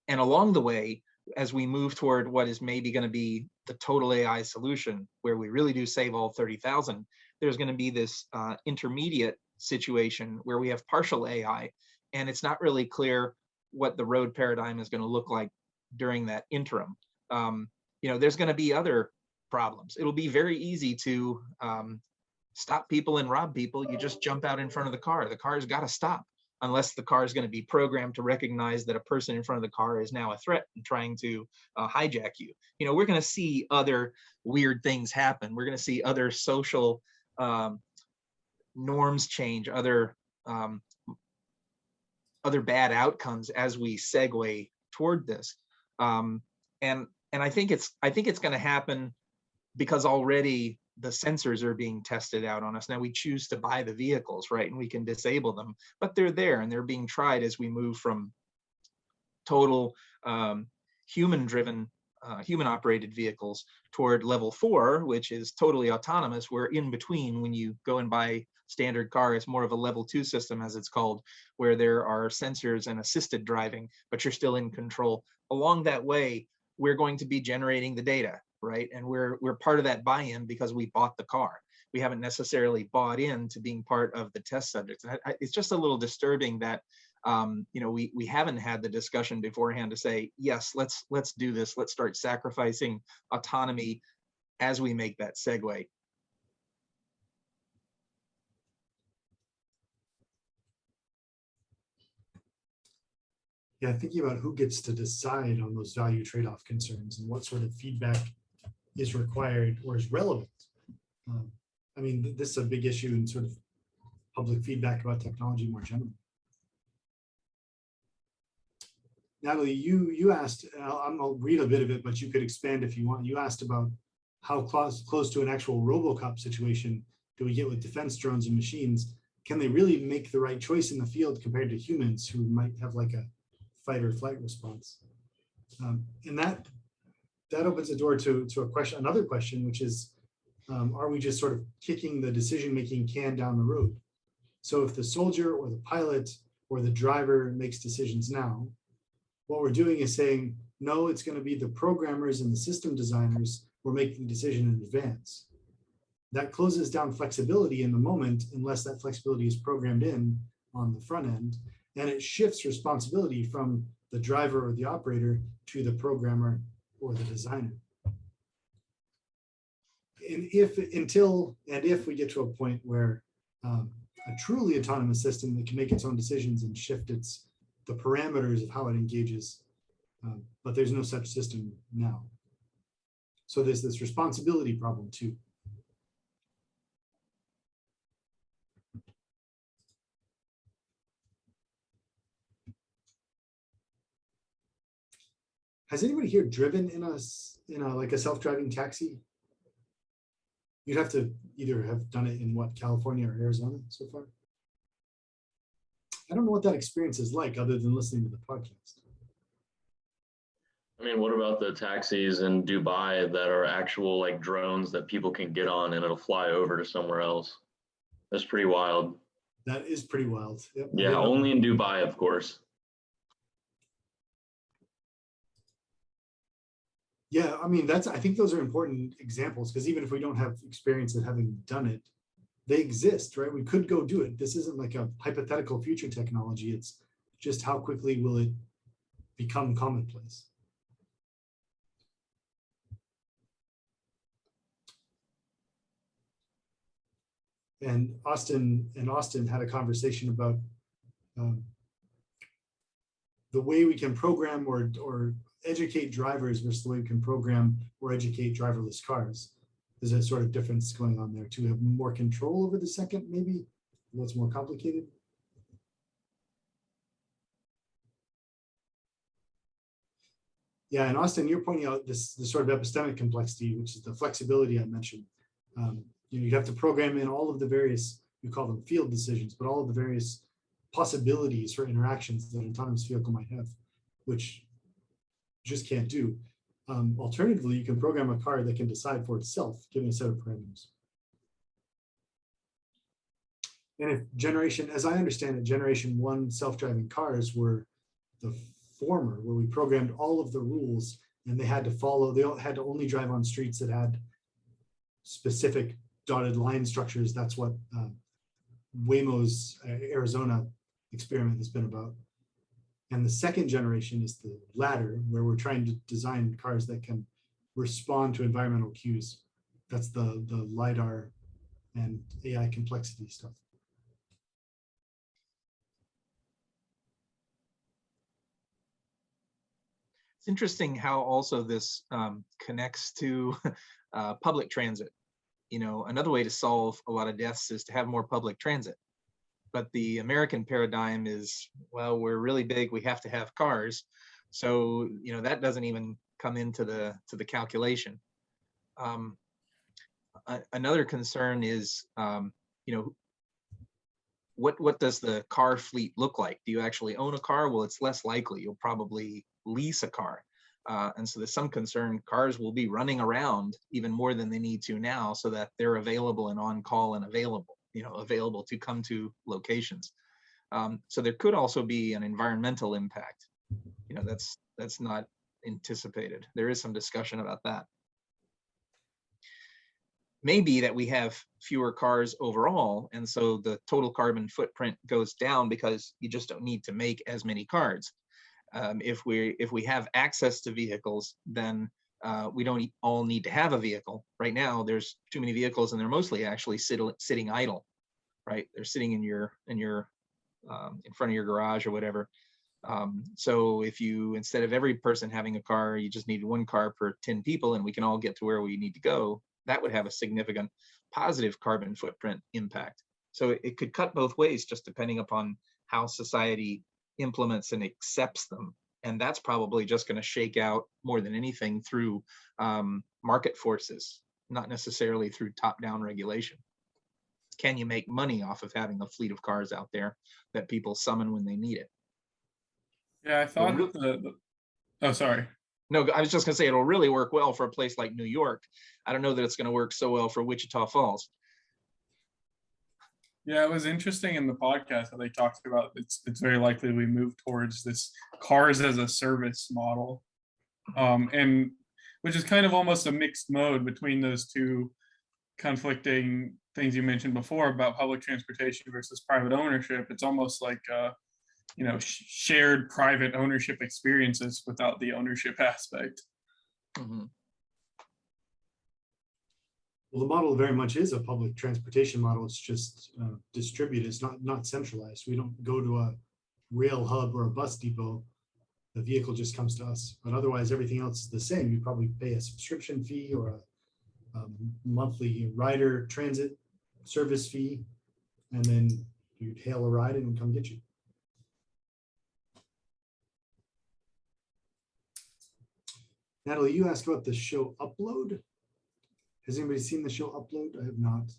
And along the way, as we move toward what is maybe going to be the total AI solution, where we really do save all 30,000, there's going to be this intermediate situation where we have partial AI, and it's not really clear what the road paradigm is going to look like during that interim. There's going to be other problems. It'll be very easy to stop people and rob people. You just jump out in front of the car. The car's got to stop, unless the car is going to be programmed to recognize that a person in front of the car is now a threat and trying to hijack you. We're going to see other weird things happen. We're going to see other social norms change, other bad outcomes as we segue toward this. And I think it's going to happen because already the sensors are being tested out on us. Now we choose to buy the vehicles, right? And we can disable them, but they're there and they're being tried as we move from total human-driven, human-operated vehicles toward level 4, which is totally autonomous. We're in between. When you go and buy standard car, it's more of a level 2 system, as it's called, where there are sensors and assisted driving, but you're still in control. Along that way, we're going to be generating the data, right? And we're part of that buy-in because we bought the car. We haven't necessarily bought into being part of the test subjects. And it's just a little disturbing that we haven't had the discussion beforehand to say, yes, let's do this. Let's start sacrificing autonomy as we make that segue. Yeah, thinking about who gets to decide on those value trade-off concerns and what sort of feedback is required or is relevant. This is a big issue in sort of public feedback about technology more generally. Natalie, you asked, I'll read a bit of it, but you could expand if you want. You asked about how close to an actual RoboCop situation do we get with defense drones and machines? Can they really make the right choice in the field compared to humans who might have like a fight or flight response? And that opens the door to another question, which is, are we just sort of kicking the decision-making can down the road? So if the soldier or the pilot or the driver makes decisions now, what we're doing is saying, no, it's going to be the programmers and the system designers who are making the decision in advance. That closes down flexibility in the moment, unless that flexibility is programmed in on the front end, and it shifts responsibility from the driver or the operator to the programmer or the designer. And if we get to a point where a truly autonomous system that can make its own decisions and shift the parameters of how it engages, but there's no such system now. So there's this responsibility problem too. Has anybody here driven in a self-driving taxi? You'd have to either have done it in California or Arizona so far? I don't know what that experience is like other than listening to the podcast. What about the taxis in Dubai that are actual like drones that people can get on and it'll fly over to somewhere else? That's pretty wild. That is pretty wild. Yep. Yeah, only in Dubai, of course. Yeah, I think those are important examples, because even if we don't have experience of having done it, they exist, right? We could go do it. This isn't like a hypothetical future technology. It's just how quickly will it become commonplace. And Austin had a conversation about the way we can program or educate drivers versus the way we can program or educate driverless cars. There's a sort of difference going on there to have more control over the second, maybe. What's more complicated? Yeah, and Austin, you're pointing out this sort of epistemic complexity, which is the flexibility I mentioned. You'd have to program in all of the various we call them field decisions, but all of the various possibilities for interactions that an autonomous vehicle might have, which just can't do. Alternatively, you can program a car that can decide for itself, given a set of parameters. And if generation, as I understand it, generation 1 self-driving cars were the former, where we programmed all of the rules and they had to follow, they had to only drive on streets that had specific dotted line structures. That's what Waymo's Arizona experiment has been about. And the second generation is the latter, where we're trying to design cars that can respond to environmental cues. That's the LiDAR and AI complexity stuff. It's interesting how also this connects to public transit. You know, another way to solve a lot of deaths is to have more public transit. But the American paradigm is, well, we're really big, we have to have cars. So, you know, that doesn't even come into the calculation. Another concern is, you know, what does the car fleet look like? Do you actually own a car? Well, it's less likely. You'll probably lease a car. And so there's some concern cars will be running around even more than they need to now, so that they're available and on call and available, you know, available to come to locations. So there could also be an environmental impact. You know, that's not anticipated. There is some discussion about that. Maybe that we have fewer cars overall, and so the total carbon footprint goes down because you just don't need to make as many cars. If we have access to vehicles, then we don't all need to have a vehicle. Right now, there's too many vehicles, and they're mostly actually sitting idle, right? They're sitting in front of your garage or whatever. So if you, instead of every person having a car, you just need one car per 10 people, and we can all get to where we need to go, that would have a significant positive carbon footprint impact. So it could cut both ways, just depending upon how society implements and accepts them. And that's probably just going to shake out more than anything through market forces, not necessarily through top-down regulation. Can you make money off of having a fleet of cars out there that people summon when they need it? Yeah, I thought oh, sorry. No, I was just going to say it'll really work well for a place like New York. I don't know that it's going to work so well for Wichita Falls. Yeah, it was interesting in the podcast how they talked about it's very likely we move towards this cars as a service model, and which is kind of almost a mixed mode between those two conflicting things you mentioned before about public transportation versus private ownership. It's almost like you know, shared private ownership experiences without the ownership aspect. Mm-hmm. Well, the model very much is a public transportation model. It's just distributed. It's not centralized. We don't go to a rail hub or a bus depot. The vehicle just comes to us. But otherwise, everything else is the same. You probably pay a subscription fee or a monthly rider transit service fee, and then you'd hail a ride and come get you. Natalie, you asked about the show Upload. Has anybody seen the show Upload? I have not.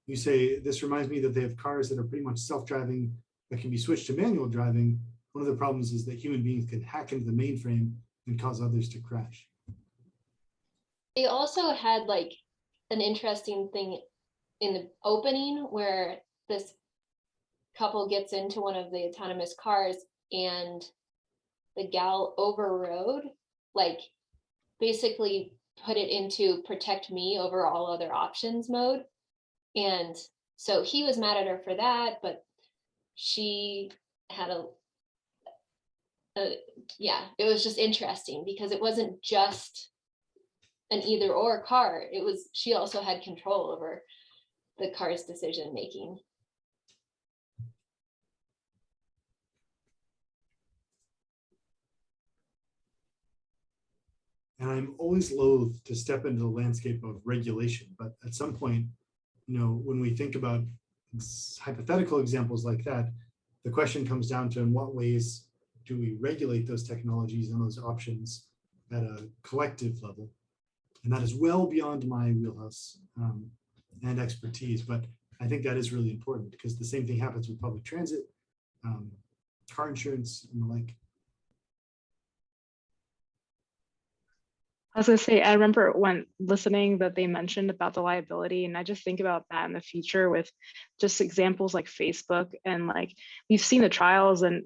You say, this reminds me that they have cars that are pretty much self-driving that can be switched to manual driving. One of the problems is that human beings can hack into the mainframe and cause others to crash. They also had like an interesting thing in the opening where this couple gets into one of the autonomous cars and the gal overrode, like basically put it into protect me over all other options mode. And so he was mad at her for that, but she had yeah, it was just interesting because it wasn't just an either or car. It was, she also had control over the car's decision making. And I'm always loath to step into the landscape of regulation, but at some point, you know, when we think about hypothetical examples like that, the question comes down to in what ways do we regulate those technologies and those options at a collective level? And that is well beyond my wheelhouse and expertise. But I think that is really important because the same thing happens with public transit, car insurance, and the like. I was gonna say, I remember when listening that they mentioned about the liability, and I just think about that in the future with just examples like Facebook, and like we've seen the trials and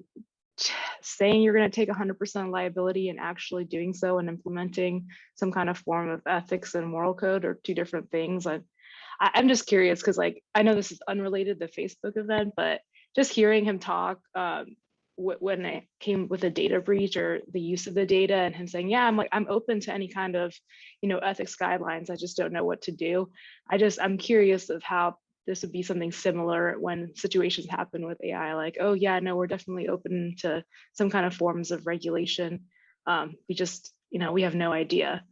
saying you're going to take 100% liability and actually doing so and implementing some kind of form of ethics and moral code are two different things. I'm just curious because like I know this is unrelated to the Facebook event, but just hearing him talk when it came with a data breach or the use of the data, and him saying, yeah, I'm open to any kind of, ethics guidelines. I just don't know what to do. I'm curious of how this would be something similar when situations happen with AI, like, oh yeah, no, we're definitely open to some kind of forms of regulation. We just, we have no idea.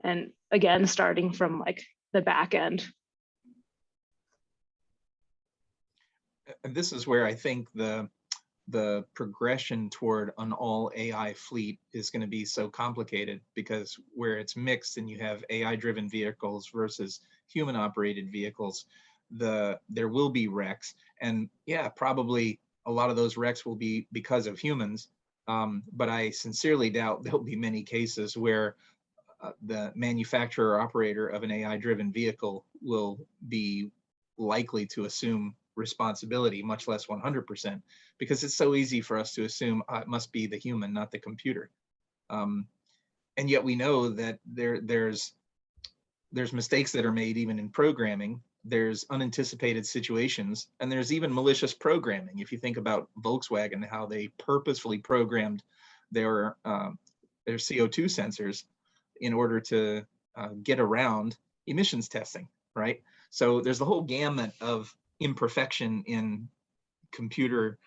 And again, starting from like the back end. And this is where I think the progression toward an all AI fleet is going to be so complicated, because where it's mixed and you have AI driven vehicles versus human operated vehicles, there will be wrecks, and yeah, probably a lot of those wrecks will be because of humans, but I sincerely doubt there'll be many cases where the manufacturer or operator of an AI driven vehicle will be likely to assume responsibility, much less 100%, because it's so easy for us to assume it must be the human, not the computer. And yet we know that there's mistakes that are made even in programming. There's unanticipated situations, and there's even malicious programming. If you think about Volkswagen, how they purposefully programmed their CO2 sensors in order to get around emissions testing, right? So there's the whole gamut of imperfection in computer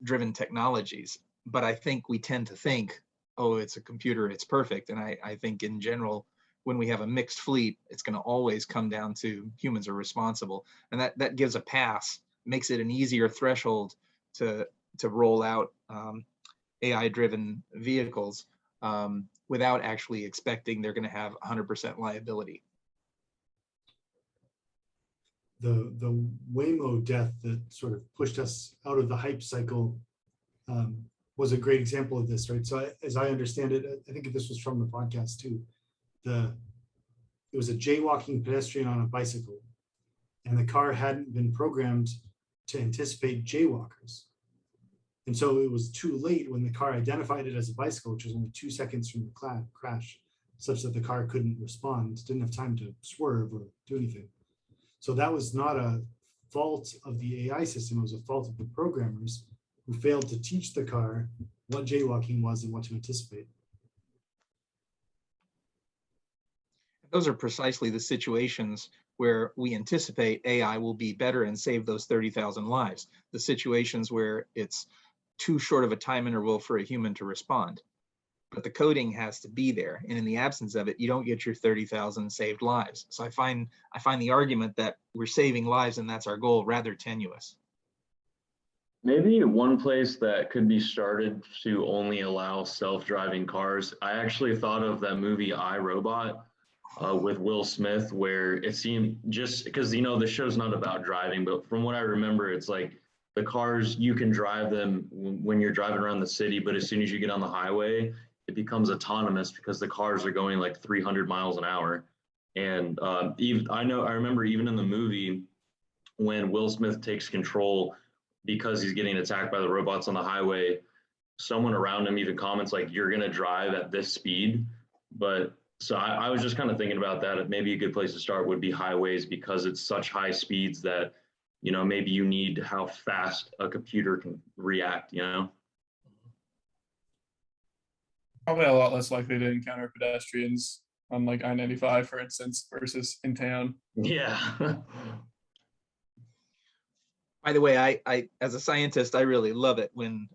driven technologies. But I think we tend to think, oh, it's a computer, it's perfect. And I think in general, when we have a mixed fleet, it's going to always come down to humans are responsible. And that gives a pass, makes it an easier threshold to roll out AI driven vehicles without actually expecting they're going to have 100% liability. The Waymo death that sort of pushed us out of the hype cycle was a great example of this, right? So as I understand it, I think this was from the podcast too. It was a jaywalking pedestrian on a bicycle, and the car hadn't been programmed to anticipate jaywalkers. And so it was too late when the car identified it as a bicycle, which was only 2 seconds from the crash, such that the car couldn't respond, didn't have time to swerve or do anything. So that was not a fault of the AI system, it was a fault of the programmers who failed to teach the car what jaywalking was and what to anticipate. Those are precisely the situations where we anticipate AI will be better and save those 30,000 lives. The situations where it's too short of a time interval for a human to respond. But the coding has to be there. And in the absence of it, you don't get your 30,000 saved lives. So I find the argument that we're saving lives and that's our goal rather tenuous. Maybe one place that could be started to only allow self-driving cars. I actually thought of that movie I, Robot with Will Smith, where it seemed, just because, the show's not about driving, but from what I remember, it's like the cars, you can drive them when you're driving around the city, but as soon as you get on the highway, it becomes autonomous because the cars are going like 300 miles an hour. And I remember even in the movie when Will Smith takes control because he's getting attacked by the robots on the highway, someone around him even comments like, you're going to drive at this speed. But so I was just kind of thinking about that. Maybe a good place to start would be highways, because it's such high speeds that, maybe you need how fast a computer can react, Probably a lot less likely to encounter pedestrians on like I-95, for instance, versus in town. Yeah. By the way, I as a scientist, I really love it when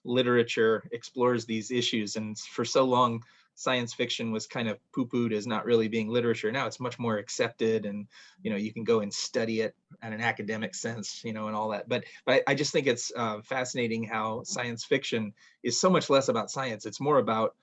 literature explores these issues. And for so long, science fiction was kind of poo-pooed as not really being literature. Now it's much more accepted, and you can go and study it in an academic sense, and all that. But I just think it's fascinating how science fiction is so much less about science. It's more about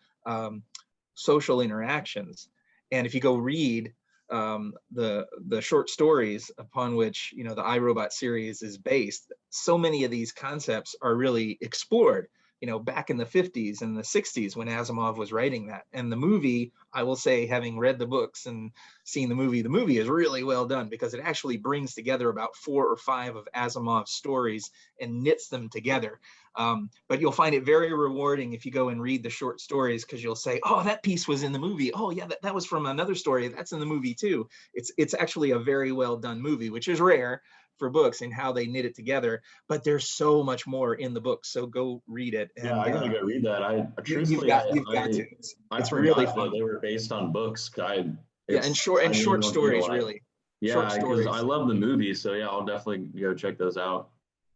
social interactions. And if you go read the short stories upon which, you know, the iRobot series is based, so many of these concepts are really explored, you know, back in the 50s and the 60s when Asimov was writing that. And the movie, I will say, having read the books and seen the movie is really well done because it actually brings together about 4 or 5 of Asimov's stories and knits them together. But you'll find it very rewarding if you go and read the short stories, because you'll say, oh, that piece was in the movie. Oh yeah, that was from another story. That's in the movie too. It's actually a very well done movie, which is rare for books and how they knit it together, but there's so much more in the book. So go read it. And, yeah, I gotta go read that. You've got to. It's really forgot fun. that they were based on books. And short stories, really. Yeah, because I love the movie, so yeah, I'll definitely go check those out.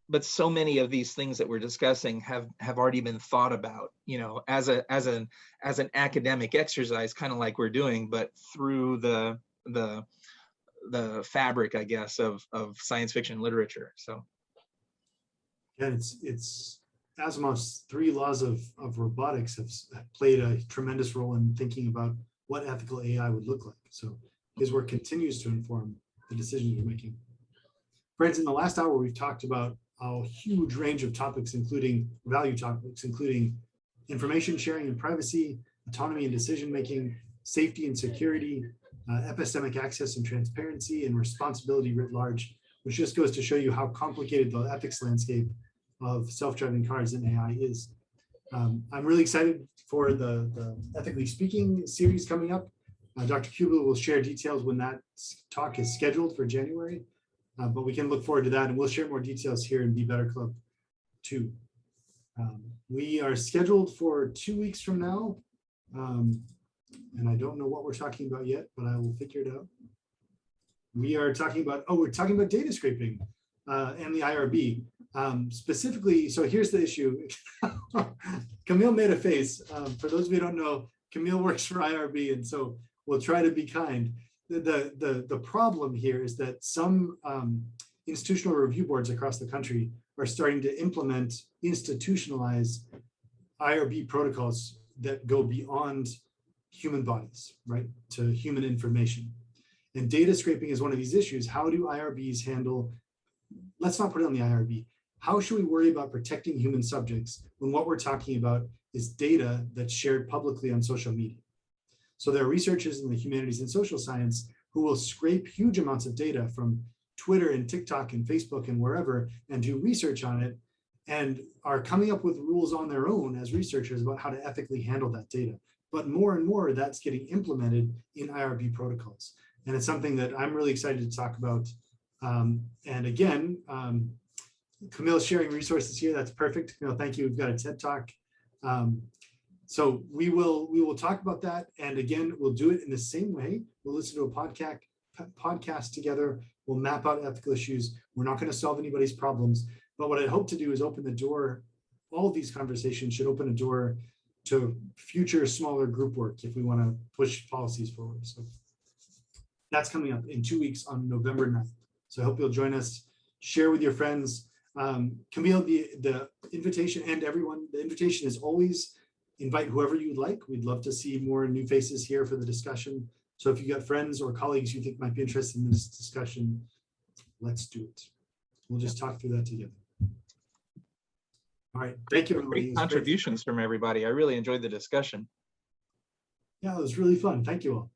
But so many of these things that we're discussing have already been thought about, you know, as an academic exercise, kind of like we're doing, but through the fabric, I guess, of science fiction literature. So yeah, it's Asimov's 3 laws of robotics have played a tremendous role in thinking about what ethical AI would look like. So his work continues to inform the decisions we're making. Friends, in the last hour, we've talked about a huge range of topics, including value topics, including information sharing and privacy, autonomy and decision-making, safety and security, epistemic access and transparency, and responsibility writ large, which just goes to show you how complicated the ethics landscape of self-driving cars and AI is. I'm really excited for the Ethically Speaking series coming up. Dr. Kubel will share details when that talk is scheduled for January. But we can look forward to that, and we'll share more details here in Be Better Club too. We are scheduled for 2 weeks from now, and I don't know what we're talking about yet, but I will figure it out. We are talking about, we're talking about data scraping and the IRB. Specifically, so here's the issue. Camille made a face. For those of you who don't know, Camille works for IRB, and so we'll try to be kind. The problem here is that some institutional review boards across the country are starting to implement institutionalized IRB protocols that go beyond human bodies, right, to human information. And data scraping is one of these issues. How do IRBs handle, let's not put it on the IRB. How should we worry about protecting human subjects when what we're talking about is data that's shared publicly on social media? So there are researchers in the humanities and social science who will scrape huge amounts of data from Twitter and TikTok and Facebook and wherever and do research on it and are coming up with rules on their own as researchers about how to ethically handle that data. But more and more that's getting implemented in IRB protocols. And it's something that I'm really excited to talk about. And again, Camille's sharing resources here. That's perfect. Camille, thank you. We've got a TED Talk. So we will talk about that. And again, we'll do it in the same way. We'll listen to a podcast together. We'll map out ethical issues. We're not going to solve anybody's problems. But what I hope to do is open the door. All of these conversations should open a door to future smaller group work if we want to push policies forward. So that's coming up in 2 weeks on November 9th. So I hope you'll join us, share with your friends. Camille, the invitation, and everyone, the invitation is always invite whoever you'd like. We'd love to see more new faces here for the discussion. So if you got friends or colleagues you think might be interested in this discussion, let's do it. We'll just talk through that together. All right, thank you, everybody. Great contributions from everybody. I really enjoyed the discussion. Yeah, it was really fun. Thank you all.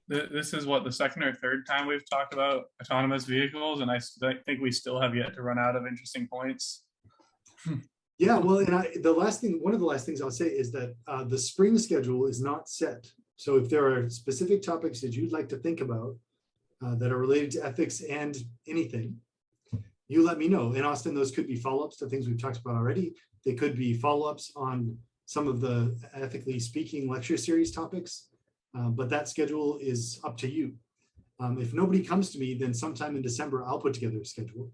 This is what, the second or third time we've talked about autonomous vehicles, and I think we still have yet to run out of interesting points. Yeah, well, and one of the last things I'll say is that the spring schedule is not set. So if there are specific topics that you'd like to think about that are related to ethics and anything, you let me know. In Austin, those could be follow-ups to things we've talked about already. They could be follow-ups on some of the Ethically Speaking lecture series topics, but that schedule is up to you. If nobody comes to me, then sometime in December, I'll put together a schedule.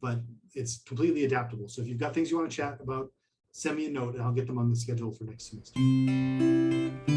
But it's completely adaptable. So if you've got things you want to chat about, send me a note and I'll get them on the schedule for next semester.